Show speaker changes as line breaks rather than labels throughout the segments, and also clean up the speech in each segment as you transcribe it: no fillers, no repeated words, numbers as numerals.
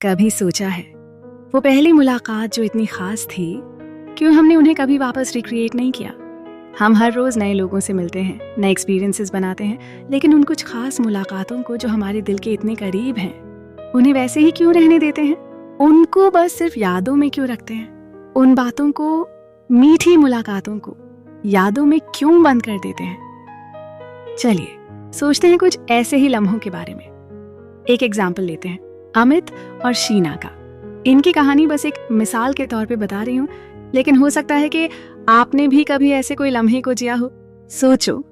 कभी सोचा है वो पहली मुलाकात जो इतनी खास थी, क्यों हमने उन्हें कभी वापस रिक्रिएट नहीं किया? हम हर रोज नए लोगों से मिलते हैं, नए एक्सपीरियंसेस बनाते हैं, लेकिन उन कुछ खास मुलाकातों को जो हमारे दिल के इतने करीब हैं, उन्हें वैसे ही क्यों रहने देते हैं? उनको बस सिर्फ यादों में क्यों रखते हैं? उन बातों को, मीठी मुलाकातों को यादों में क्यों बंद कर देते हैं? चलिए सोचते हैं कुछ ऐसे ही लम्हों के बारे में। एक एग्जाम्पल लेते हैं, अमित और शीना का। इनकी कहानी बस एक मिसाल के तौर पे बता रही हूँ, लेकिन हो सकता है कि आपने भी कभी ऐसे कोई लम्हे को जिया हो। सोचो,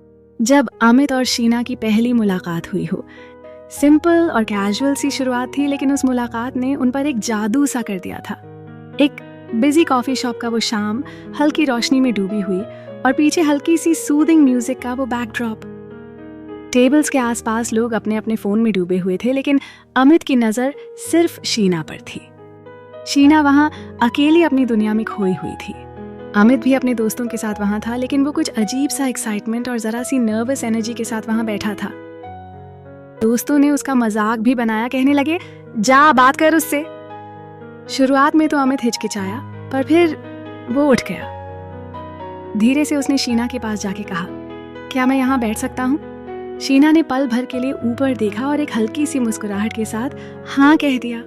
जब अमित और शीना की पहली मुलाकात हुई हो। सिंपल और कैजुअल सी शुरुआत थी, लेकिन उस मुलाकात ने उन पर एक जादू सा कर दिया था। एक बिजी कॉफी शॉप का वो शाम, हल्की रोशनी में डूबी हुई, और पीछे हल्की सी सूदिंग म्यूजिक का वो बैकड्रॉप। टेबल्स के आसपास लोग अपने अपने फोन में डूबे हुए थे, लेकिन अमित की नजर सिर्फ शीना पर थी। शीना वहां अकेली अपनी दुनिया में खोई हुई थी। अमित भी अपने दोस्तों के साथ वहां था, लेकिन वो कुछ अजीब सा एक्साइटमेंट और जरा सी नर्वस एनर्जी के साथ वहां बैठा था। दोस्तों ने उसका मजाक भी बनाया, कहने लगे, जा बात कर उससे। शुरुआत में तो अमित हिचकिचाया, पर फिर वो उठ गया। धीरे से उसने शीना के पास जाके कहा, क्या मैं यहाँ बैठ सकता हूँ? शीना ने पल भर के लिए ऊपर देखा और एक हल्की सी मुस्कुराहट के साथ हाँ कह दिया।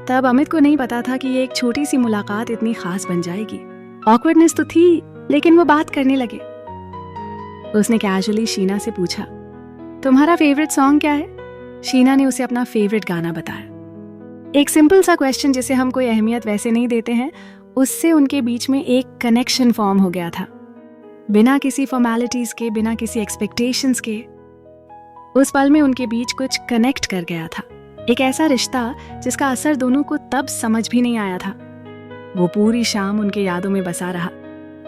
तब अमित को नहीं पता था कि ये एक छोटी सी मुलाकात इतनी खास बन जाएगी। ऑकवर्डनेस तो थी, लेकिन वो बात करने लगे। उसने कैजुअली शीना से पूछा, तुम्हारा फेवरेट सॉन्ग क्या है? शीना ने उसे अपना फेवरेट गाना बताया। एक सिंपल सा क्वेश्चन जिसे हम कोई अहमियत वैसे नहीं देते हैं, उससे उनके बीच में एक कनेक्शन फॉर्म हो गया था, बिना किसी फॉर्मेलिटीज के, बिना किसी एक्सपेक्टेशंस के। उस पल में उनके बीच कुछ कनेक्ट कर गया था, एक ऐसा रिश्ता जिसका असर दोनों को तब समझ भी नहीं आया था। वो पूरी शाम उनके यादों में बसा रहा।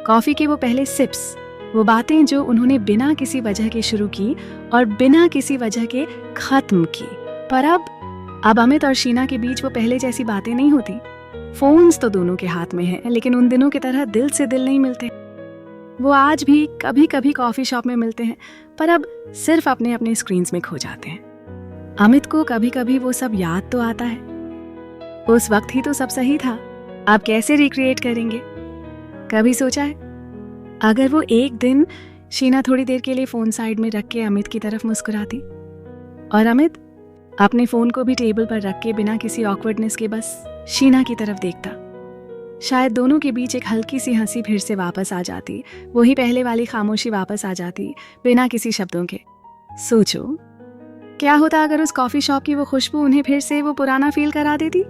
कॉफी के वो पहले सिप्स, वो बातें जो उन्होंने बिना किसी वजह के शुरू की और बिना किसी वजह के खत्म की। पर अब अमित और शीना के बीच वो पहले जैसी बातें नहीं होती। फोन्स तो दोनों के हाथ में हैं, लेकिन उन दिनों की तरह दिल से दिल नहीं मिलते। वो आज भी कभी कभी कॉफी शॉप में मिलते हैं, पर अब सिर्फ अपने अपने स्क्रीन्स में खो जाते हैं। अमित को कभी कभी वो सब याद तो आता है, उस वक्त ही तो सब सही था, अब कैसे रिक्रिएट करेंगे? कभी सोचा है, अगर वो एक दिन शीना थोड़ी देर के लिए फोन साइड में रख के अमित की तरफ मुस्कुराती, और अमित अपने फोन को भी टेबल पर रख के बिना किसी ऑकवर्डनेस के बस शीना की तरफ देखता। शायद दोनों के बीच एक हल्की सी हंसी फिर से वापस आ जाती, वही पहले वाली खामोशी वापस आ जाती, बिना किसी शब्दों के। सोचो, क्या होता अगर उस कॉफी शॉप की वो खुशबू उन्हें फिर से वो पुराना फील करा देती?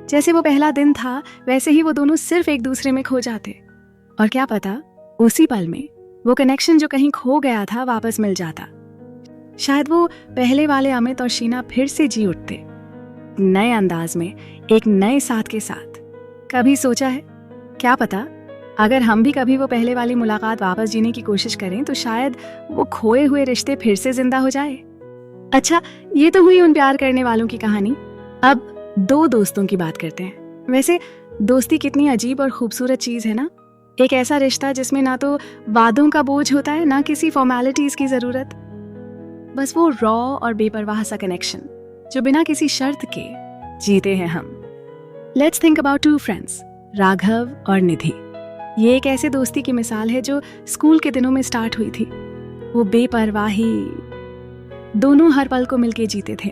जैसे वो पहला दिन था, वैसे ही वो दोनों सिर्फ एक दूसरे में खो जाते। और क्या पता, उसी पल में वो कनेक्शन जो कहीं खो गया था वापस मिल जाता। शायद वो पहले वाले अमित और शीना फिर से जी उठते, नए अंदाज में, एक नए साथ के साथ। कभी सोचा है, क्या पता अगर हम भी कभी वो पहले वाली मुलाकात वापस जीने की कोशिश करें, तो शायद वो खोए हुए रिश्ते फिर से जिंदा हो जाए। अच्छा, ये तो हुई उन प्यार करने वालों की कहानी। अब दो दोस्तों की बात करते हैं। वैसे दोस्ती कितनी अजीब और खूबसूरत चीज है ना। एक ऐसा रिश्ता जिसमें ना तो वादों का बोझ होता है, ना किसी फॉर्मेलिटीज की जरूरत, बस वो रॉ और बेपरवाह सा कनेक्शन जो बिना किसी शर्त के जीते हैं हम। Let's think about two friends, Raghav और निधि। ये एक ऐसे दोस्ती की मिसाल है जो स्कूल के दिनों में स्टार्ट हुई थी। वो बेपरवाही, दोनों हर पल को मिलके जीते थे।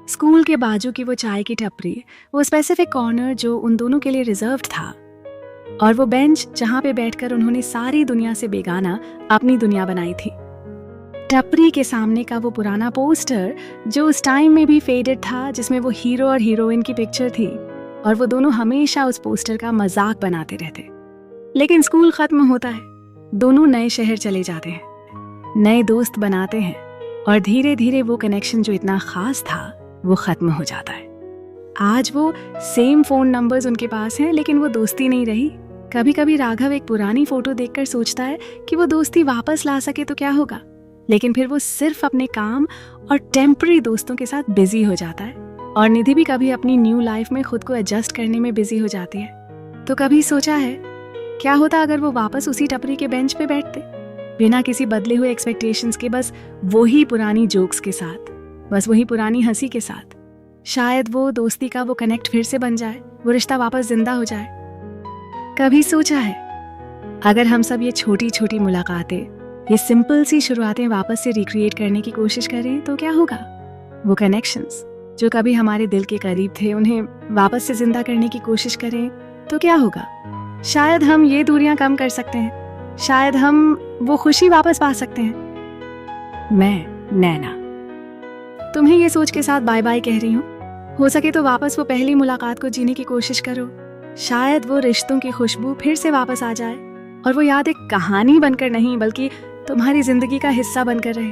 स्कूल के बाजू की वो चाय की टपरी, वो स्पेसिफिक कॉर्नर जो उन दोनों के लिए रिजर्व्ड था, और वो बेंच जहां पे बैठकर उन्होंने सारी दुनिया से बेगाना अपनी दुनिया बनाई थी। टपरी के सामने का वो पुराना पोस्टर जो उस टाइम में भी फेडेड था, जिसमें वो हीरो और हीरोइन की पिक्चर थी, और वो दोनों हमेशा उस पोस्टर का मजाक बनाते रहते। लेकिन स्कूल खत्म होता है, दोनों नए शहर चले जाते हैं, नए दोस्त बनाते हैं, और धीरे धीरे वो कनेक्शन जो इतना खास था वो खत्म हो जाता है। आज वो सेम फोन नंबर्स उनके पास हैं, लेकिन वो दोस्ती नहीं रही। कभी कभी राघव एक पुरानी फोटो देखकर सोचता है कि वो दोस्ती वापस ला सके तो क्या होगा, लेकिन फिर वो सिर्फ अपने काम और टेम्पररी दोस्तों के साथ बिजी हो जाता है। और निधि भी कभी अपनी न्यू लाइफ में खुद को एडजस्ट करने में बिजी हो जाती है। तो कभी सोचा है, क्या होता अगर वो वापस उसी टपरी के बेंच पे बैठते, बिना किसी बदले हुए एक्सपेक्टेशंस के, बस वही पुरानी जोक्स के साथ, बस वही पुरानी हंसी के साथ। शायद वो दोस्ती का वो कनेक्ट फिर से बन जाए, वो रिश्ता वापस जिंदा हो जाए। कभी सोचा है अगर हम सब ये छोटी छोटी मुलाकातें, ये सिंपल सी शुरुआतें वापस से रिक्रिएट करने की कोशिश करें तो क्या होगा? वो कनेक्शंस जो कभी हमारे दिल के करीब थे, उन्हें वापस से जिंदा करने की कोशिश करें तो क्या होगा? शायद हम ये दूरियां कम कर सकते हैं, शायद हम वो खुशी वापस पा सकते हैं। मैं नैना तुम्हें ये सोच के साथ बाय बाय कह रही हूँ। हो सके तो वापस वो पहली मुलाकात को जीने की कोशिश करो। शायद वो रिश्तों की खुशबू फिर से वापस आ जाए और वो याद एक कहानी बनकर नहीं बल्कि तुम्हारी जिंदगी का हिस्सा बनकर रहे।